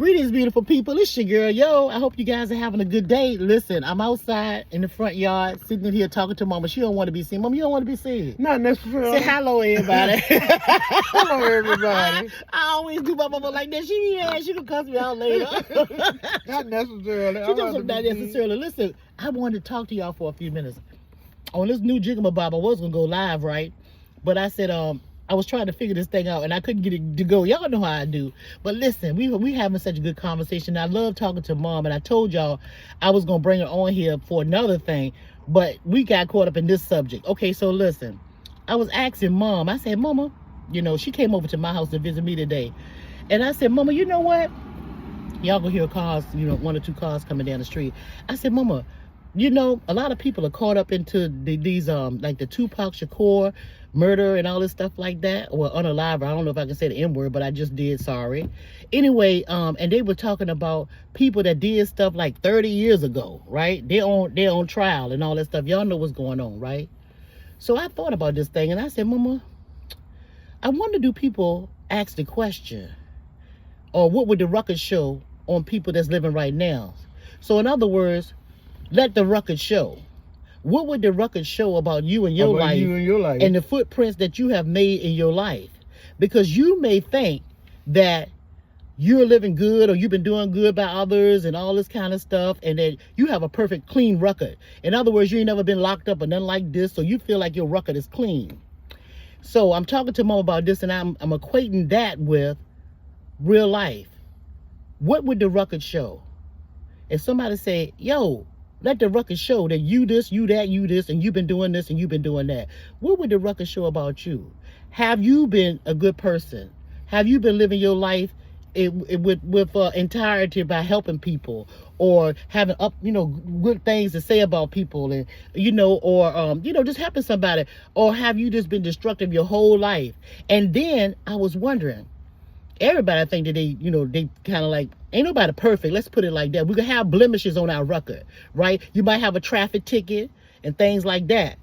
Greetings, beautiful people. It's your girl, Yo. I hope you guys are having a good day. Listen, I'm outside in the front yard, sitting in here talking to Mama. She don't want to be seen. Mama, you don't want to be seen. Not necessarily. Say hello, everybody. Hello, everybody. I always do my mama like that. She gonna cuss me out later. Not necessarily. She does not necessarily. Listen, I wanted to talk to y'all for a few minutes on this new Jigamabob. I was gonna go live, right? But I said, I was trying to figure this thing out and I couldn't get it to go. Y'all know how I do. But listen, we having such a good conversation. I love talking to Mom, and I told y'all I was gonna bring her on here for another thing, but we got caught up in this subject. Okay, so listen, I was asking Mom. I said, Mama, you know, she came over to my house to visit me today, and I said, Mama, you know what? Y'all gonna hear cars, you know, 1 or 2 cars coming down the street. I said, Mama, you know, a lot of people are caught up into these like the Tupac Shakur murder and all this stuff like that, or unalive. I don't know if I can say the N word, but I just did. Sorry. Anyway, and they were talking about people that did stuff like 30 years ago, right? They're on trial and all that stuff. Y'all know what's going on, right? So I thought about this thing and I said, Mama, I wonder, do people ask the question, or what would the record show on people that's living right now? So in other words, let the record show. What would the record show about you and your life, and the footprints that you have made in your life? Because you may think that you're living good, or you've been doing good by others and all this kind of stuff, and that you have a perfect clean record. In other words, you ain't never been locked up or nothing like this, so you feel like your record is clean. So I'm talking to Mom about this, and I'm equating that with real life. What would the record show? If somebody say, yo, let the record show that you this, you that, you this, and you've been doing this and you've been doing that. What would the record show about you? Have you been a good person? Have you been living your life with entirety by helping people, or having good things to say about people, and or just helping somebody? Or have you just been destructive your whole life? And then I was wondering, everybody think that they kind of like, ain't nobody perfect. Let's put it like that. We could have blemishes on our record, right? You might have a traffic ticket and things like that.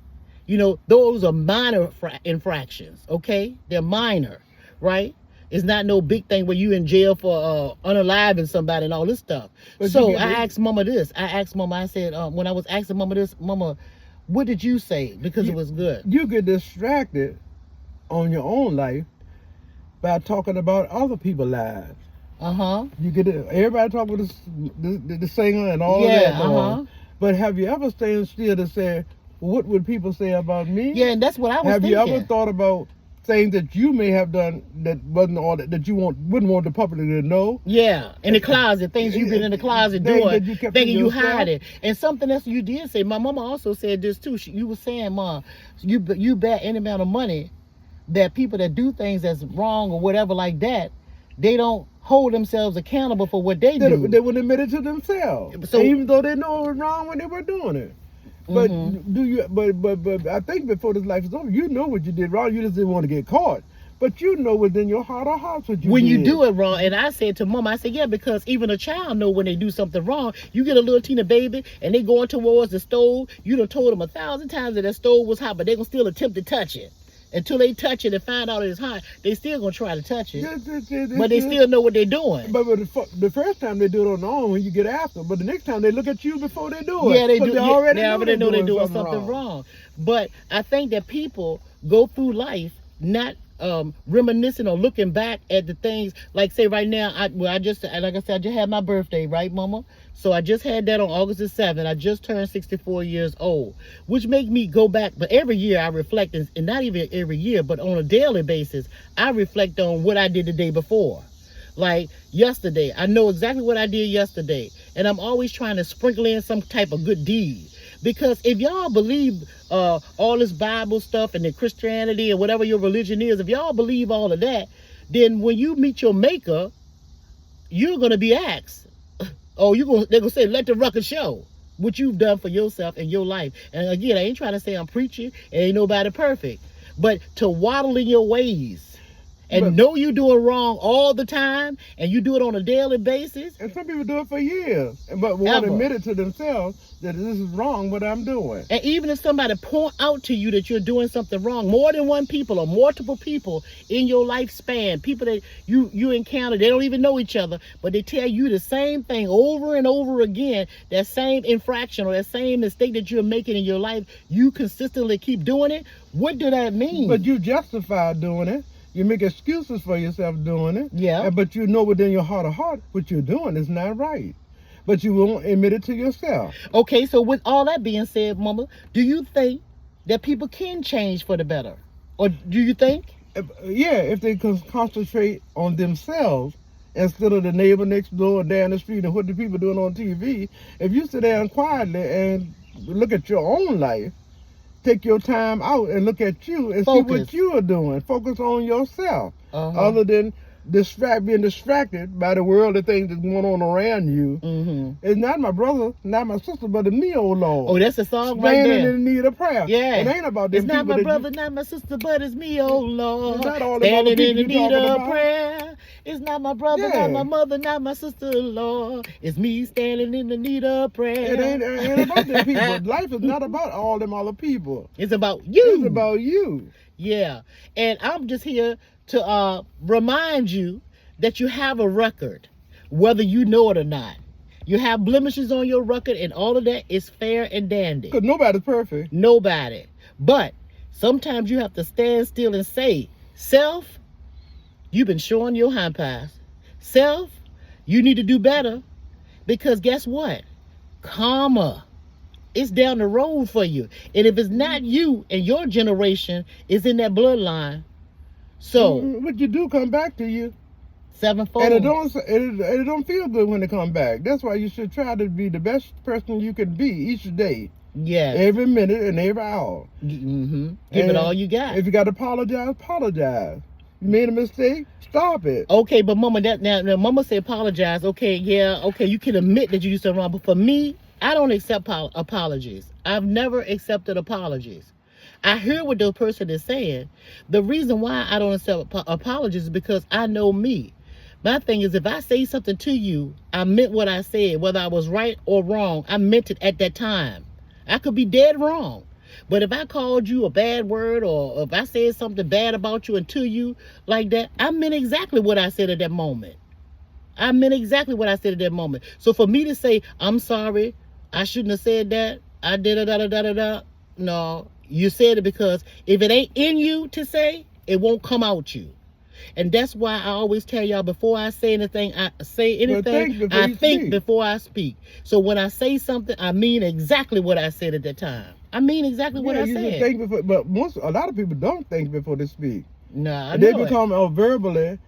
Those are minor infractions, okay? They're minor, right? It's not no big thing where you in jail for unaliving somebody and all this stuff. But so I asked Mama this. I said, when I was asking Mama this, Mama, what did you say? Because it was good. You get distracted on your own life by talking about other people's lives. You get everybody talk with the singer and all of that. But have you ever stayed still to say, what would people say about me? Yeah, and that's what I was thinking. Have you ever thought about things that you may have done that wasn't all that you wouldn't want the public to know? Yeah, in the closet, things you've been in the closet doing, thinking you hide it. And something else you did say, my mama also said this too. You were saying, Mom, you bet any amount of money that people that do things that's wrong or whatever like that, they don't hold themselves accountable for what they do. They wouldn't admit it to themselves. So even though they know it was wrong when they were doing it. But but I think before this life is over, you know what you did wrong. You just didn't want to get caught. But you know within your heart of hearts what you did. When you do it wrong, and I said to Mom, I said, yeah, because even a child know when they do something wrong. You get a little teeny baby and they going towards the stove. You done told them 1,000 times that stove was hot, but they gonna still attempt to touch it. Until they touch it and find out it's hot, they still gonna try to touch it. But they still know what they're doing. But the first time they do it on their own when you get after, but the next time they look at you before they do it. Yeah, they do. They already know they're doing something wrong. But I think that people go through life not reminiscing or looking back at the things, like say right now, I just had my birthday, right, Mama? So I just had that on August the 7th. I just turned 64 years old, which make me go back. But every year I reflect, and not even every year, but on a daily basis, I reflect on what I did the day before. Like yesterday, I know exactly what I did yesterday. And I'm always trying to sprinkle in some type of good deed. Because if y'all believe all this Bible stuff and the Christianity and whatever your religion is, if y'all believe all of that, then when you meet your maker, you're going to be asked. They're going to say, let the record show what you've done for yourself and your life. And again, I ain't trying to say I'm preaching and ain't nobody perfect. But to waddle in your ways and know you doing wrong all the time, and you do it on a daily basis. And some people do it for years, but won't admit it to themselves that this is wrong what I'm doing. And even if somebody point out to you that you're doing something wrong, more than one people or multiple people in your lifespan, people that you encounter, they don't even know each other, but they tell you the same thing over and over again, that same infraction or that same mistake that you're making in your life, you consistently keep doing it. What do that mean? But you justify doing it. You make excuses for yourself doing it. Yeah. But you know within your heart of heart what you're doing is not right. But you won't admit it to yourself. Okay, so with all that being said, Mama, do you think that people can change for the better? Or do you think? If they concentrate on themselves instead of the neighbor next door down the street and what the people doing on TV. If you sit down quietly and look at your own life, take your time out and look at you and see what you are doing. Focus on yourself. Other than being distracted by the world of things that's going on around you. It's not my brother, not my sister, but it's me, oh Lord. Oh, that's a song right there. Standing in need of prayer. Yeah. It ain't about them. It's not my brother, not my sister, but it's me, oh Lord. It's not all standing about the in need of prayer. It's not my brother, not my mother, not my sister, Lord. It's me standing in the need of prayer. It ain't about them people. Life is not about all them other people. It's about you. It's about you. Yeah. And I'm just here to remind you that you have a record, whether you know it or not. You have blemishes on your record, and all of that is fair and dandy. Because nobody's perfect. Nobody. But sometimes you have to stand still and say, self, you've been showing your hind pass. Self, you need to do better. Because guess what? Karma. It's down the road for you. And if it's not you and your generation, it's in that bloodline. So what you do come back to you. Sevenfold. And it don't feel good when it come back. That's why you should try to be the best person you can be each day. Yeah. Every minute and every hour. Give it all you got. If you got to apologize, apologize. You made a mistake, stop it. Okay, but Mama, now Mama say apologize. Okay, yeah, okay, you can admit that you did something wrong. But for me, I don't accept apologies. I've never accepted apologies. I hear what the person is saying. The reason why I don't accept apologies is because I know me. My thing is, if I say something to you, I meant what I said. Whether I was right or wrong, I meant it at that time. I could be dead wrong. But if I called you a bad word, or if I said something bad about you and to you like that, I meant exactly what I said at that moment. I meant exactly what I said at that moment. So for me to say, I'm sorry, I shouldn't have said that, I did da-da-da-da-da, no. You said it because if it ain't in you to say, it won't come out you. And that's why I always tell y'all, before I say anything, I think before I speak. So when I say something, I mean exactly what I said at that time. I mean exactly what I said. Think before, but a lot of people don't think before they speak. Nah, they become verbally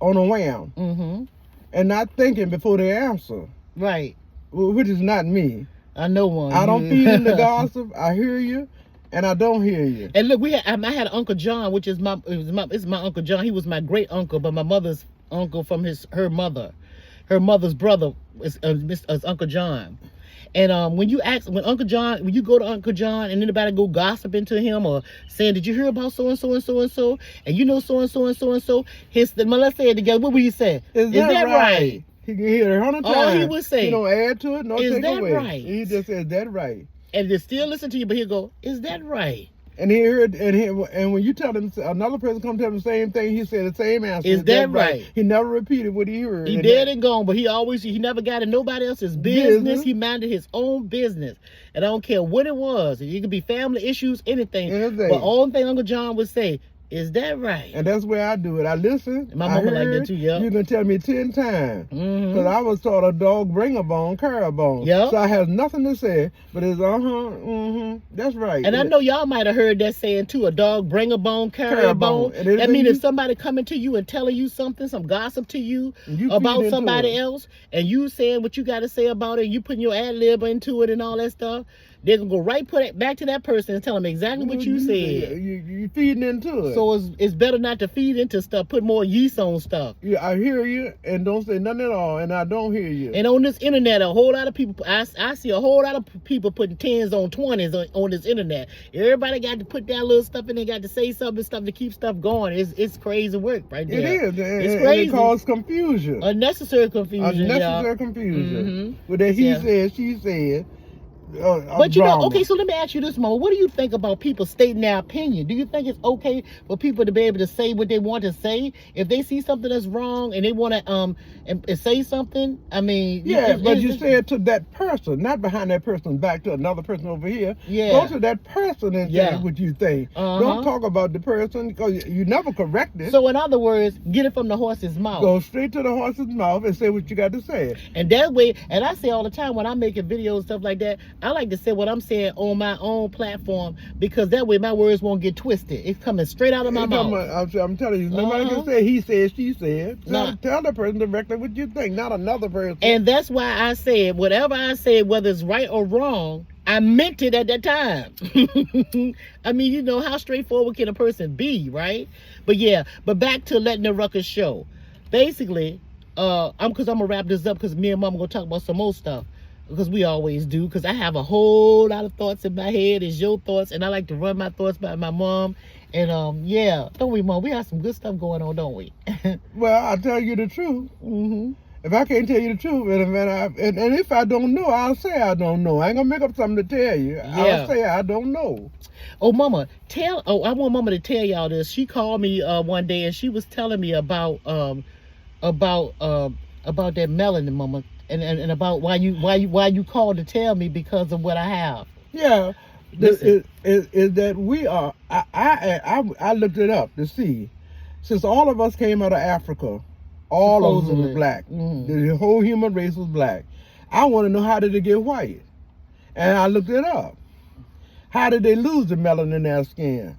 on a wham. And not thinking before they answer. Right. Which is not me. I know one. I don't feed in the gossip. I hear you. And I don't hear you. And look, I had Uncle John, which is my Uncle John. He was my great uncle, but my mother's uncle from her mother's brother is Uncle John. And when you go to Uncle John and anybody go gossiping to him or saying, did you hear about so and so and so and so, and you know so and so and so and so, let's say it together. What would you say? Is that right? He can hear it 100 times. All he would say, he don't add to it, no take away. Is that right? He just says, that right? And they still listen to you, but he'll go, is that right? And he heard, and when you tell him, another person come tell him the same thing, he said the same answer. Is that right? He never repeated what he heard. He dead and gone, but he never got in nobody else's business. He minded his own business. And I don't care what it was. It could be family issues, anything. But all thing Uncle John would say, is that right? And that's where I do it. I listen. My mama like that too, yeah. You can tell me 10 times. Because I was taught a dog bring a bone, carry a bone. Yep. So I have nothing to say, but it's that's right. And I know y'all might have heard that saying too, a dog bring a bone, carry a bone. That means if somebody coming to you and telling you something, some gossip to you about somebody else, and you saying what you got to say about it, you putting your ad lib into it and all that stuff, they're gonna go right put it back to that person and tell them exactly what you said. You feeding into it. So it's better not to feed into stuff. Put more yeast on stuff. Yeah, I hear you, and don't say nothing at all, and I don't hear you. And on this internet, a whole lot of people, I see a whole lot of people putting 10s on 20s on this internet. Everybody got to put that little stuff in. They got to say something, stuff to keep stuff going. It's crazy work right there. It is. It's crazy. It causes confusion. Unnecessary confusion. Unnecessary confusion. With that he said, she said. But you know, okay, so let me ask you this, Mama. What do you think about people stating their opinion? Do you think it's okay for people to be able to say what they want to say? If they see something that's wrong and they want to and say something, I mean... Yeah, but you say it to that person, not behind that person's back to another person over here. Yeah. Go to that person and say what you think. Don't talk about the person, because you never correct it. So in other words, get it from the horse's mouth. Go straight to the horse's mouth and say what you got to say. And that way, and I say all the time when I'm making videos and stuff like that, I like to say what I'm saying on my own platform, because that way my words won't get twisted. It's coming straight out of my mouth. I'm telling you, nobody can say he said, she said. So tell the person directly what you think, not another person. And that's why I said, whatever I said, whether it's right or wrong, I meant it at that time. I mean, you know, how straightforward can a person be, right? But yeah, but back to Letting the Ruckus show. Basically, I'm gonna wrap this up because me and Mama gonna talk about some more stuff. Because we always do, because I have a whole lot of thoughts in my head. It's your thoughts, and I like to run my thoughts by my mom. And yeah, don't we, Mom? We have some good stuff going on, don't we? Well, I'll tell you the truth. If I can't tell you the truth, and if I don't know, I'll say I don't know. I ain't gonna make up something to tell you. I'll say I don't know. Oh, Mama, I want Mama to tell y'all this. She called me one day, and she was telling me about that melanin, Mama. And about why you called to tell me because of what I have. Yeah, is that we are. I looked it up to see, since all of us came out of Africa, all of us were black. The whole human race was black. I want to know, how did it get white? And I looked it up. How did they lose the melanin in their skin?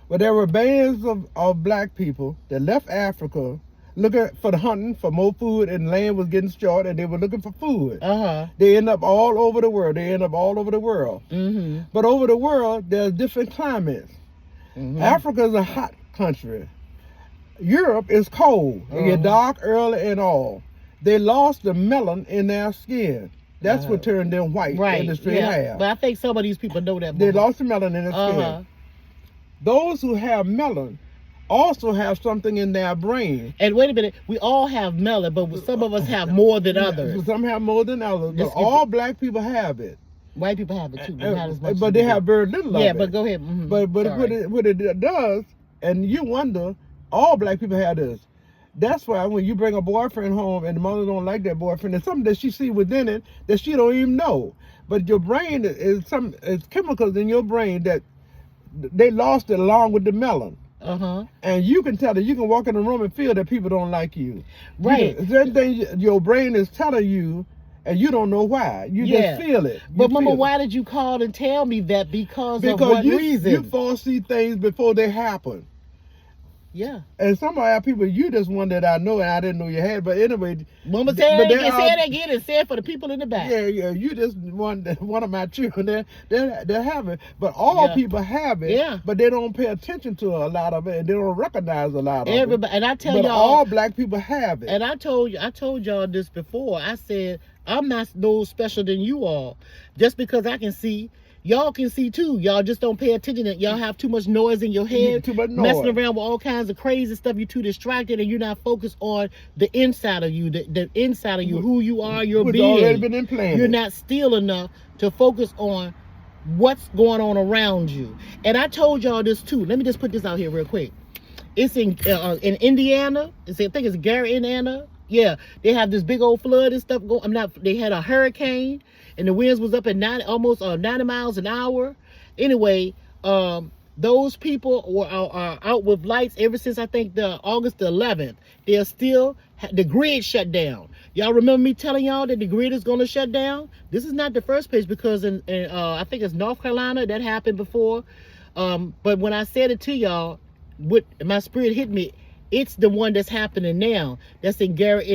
Well, there were bands of black people that left Africa looking for the hunting for more food, and land was getting short, and they were looking for food. They end up all over the world. But over the world, there's different climates. Africa is a hot country. Europe is cold. It get dark early and all. They lost the melanin in their skin. That's what turned them white in the straight hair. But I think some of these people know that. They lost the melanin in their skin. Those who have melanin also have something in their brain. And wait a minute, we all have melanin, but some of us have more than others. Some have more than others, but all black people have it. White people have it too, but not as much. But they have very little of it. Yeah, but go ahead. But what it does, and you wonder, all black people have this. That's why when you bring a boyfriend home and the mother don't like that boyfriend, there's something that she see within it that she don't even know. But your brain is chemicals in your brain that they lost it along with the melanin. And you can tell that. You can walk in the room and feel that people don't like you. Right. Certain things your brain is telling you, and you don't know why. You just feel it. But Mama, why did you call and tell me that? Because of what reason? You foresee things before they happen. Yeah. And some of our people, you just one that I know and I didn't know you had. But anyway, Mama, say it again and say it for the people in the back. Yeah, you just one of my children. They have it, but all people have it. Yeah. But they don't pay attention to a lot of it, and they don't recognize a lot of it. And I tell y'all, y'all, all black people have it. And I told y'all this before. I said I'm not no special than you all. Just because I can see, y'all can see too. Y'all just don't pay attention. Y'all have too much noise in your head. Too much noise. Messing around with all kinds of crazy stuff. You're too distracted and you're not focused on the inside of you. The inside of you, who you are, your being. Already been implanted. You're not still enough to focus on what's going on around you. And I told y'all this too. Let me just put this out here real quick. It's in Indiana. I think it's Gary, Indiana. Yeah, they have this big old flood and stuff going. They had a hurricane, and the winds was up at almost 90 miles an hour. Anyway, those people are out with lights ever since I think the August the 11th. They're still the grid shut down. Y'all remember me telling y'all that the grid is going to shut down? This is not the first page because in I think it's North Carolina that happened before. But when I said it to y'all, my spirit hit me. It's the one that's happening now. That's in Garrick,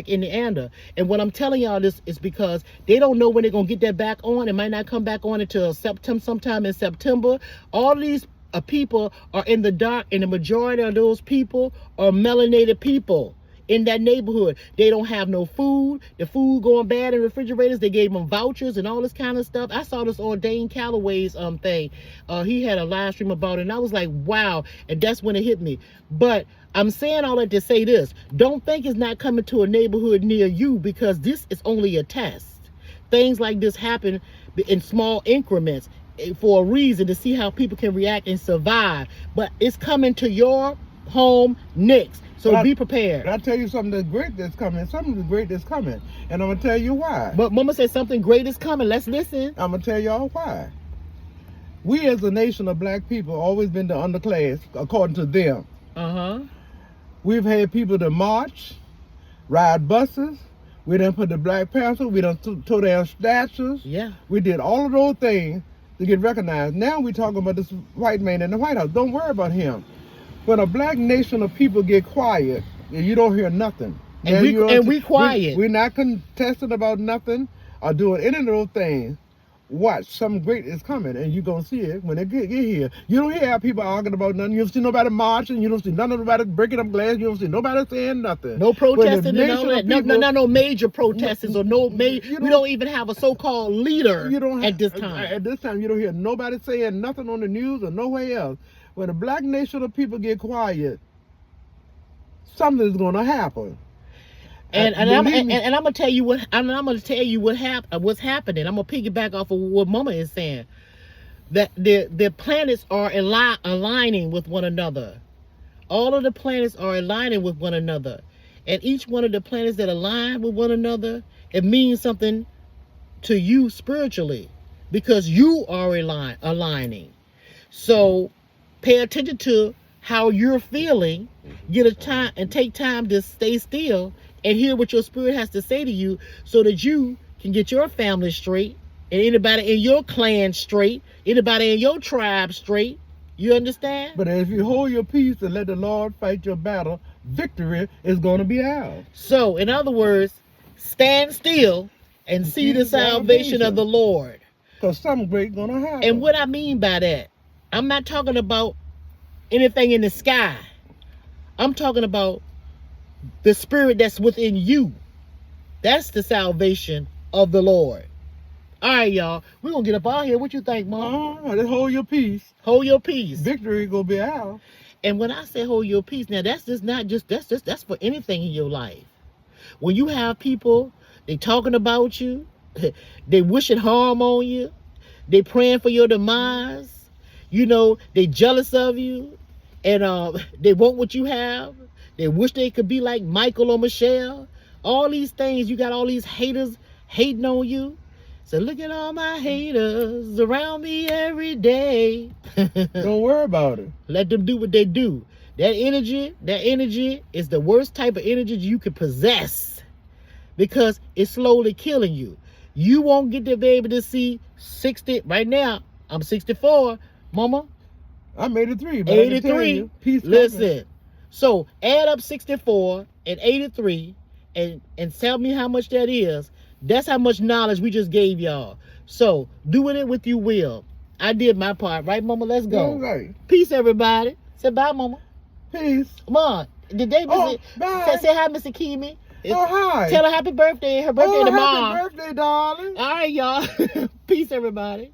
Indiana. And what I'm telling y'all this is because they don't know when they're gonna get that back on. It might not come back on until September, sometime in September. All these people are in the dark, and the majority of those people are melanated people in that neighborhood. They don't have no food. The food going bad in refrigerators. They gave them vouchers and all this kind of stuff. I saw this on Dane Calloway's thing. He had a live stream about it, and I was like, wow. And that's when it hit me. But I'm saying all that to say this. Don't think it's not coming to a neighborhood near you, because this is only a test. Things like this happen in small increments for a reason, to see how people can react and survive. But it's coming to your home next. So be prepared. But I tell you something that's great that's coming. Something that's great that's coming. And I'm going to tell you why. But Mama said something great is coming. Let's listen. I'm going to tell y'all why. We as a nation of black people always been the underclass, according to them. Uh-huh. We've had people to march, ride buses. We done put the Black Panther. We done tore down statues. Yeah. We did all of those things to get recognized. Now we talking about this white man in the White House. Don't worry about him. When a black nation of people get quiet, you don't hear nothing. And we quiet. We're not contesting about nothing or doing any of those things. Watch, something great is coming, and you're going to see it when they get here. You don't hear people arguing about nothing. You don't see nobody marching. You don't see nobody breaking up glass. You don't see nobody saying nothing. No protesting and all that. No major protesters or no major. We don't even have a so-called leader at this time. At this time, you don't hear nobody saying nothing on the news or nowhere else. When a black nation of people get quiet, something's going to happen. And I'm gonna tell you what's happening. I'm gonna piggyback off of what Mama is saying. That the planets are aligning with one another. All of the planets are aligning with one another, and each one of the planets that align with one another, it means something to you spiritually, because you are aligning. So pay attention to how you're feeling. Get a time and take time to stay still and hear what your spirit has to say to you, so that you can get your family straight, and anybody in your clan straight, anybody in your tribe straight. You understand? But if you hold your peace and let the Lord fight your battle, victory is going to be ours. So, in other words, stand still and see the salvation of the Lord. Because something great going to happen. And what I mean by that, I'm not talking about anything in the sky. I'm talking about the spirit that's within you. That's the salvation of the Lord. All right, y'all. We're going to get up out here. What you think, Mom? Just hold your peace. Hold your peace. Victory going to be ours. And when I say hold your peace, now that's for anything in your life. When you have people, they talking about you, they wishing harm on you, they praying for your demise, they jealous of you, and they want what you have. They wish they could be like Michael or Michelle. All these things, you got all these haters hating on you. So look at all my haters around me every day. Don't worry about it. Let them do what they do. That energy is the worst type of energy you can possess, because it's slowly killing you. You won't get to be able to see 60. Right now, I'm 64. Mama? I'm 83. 83. Listen. So add up 64 and 83 and tell me how much that is. That's how much knowledge we just gave y'all. So do with it with you will. I did my part. Right, Mama? Let's go. All right. Peace, everybody. Say bye, Mama. Peace. Mom, did they bye. Say hi, Mr. Kimi. Oh, hi. Tell her happy birthday. Her birthday tomorrow. Happy birthday, darling. All right, y'all. Peace, everybody.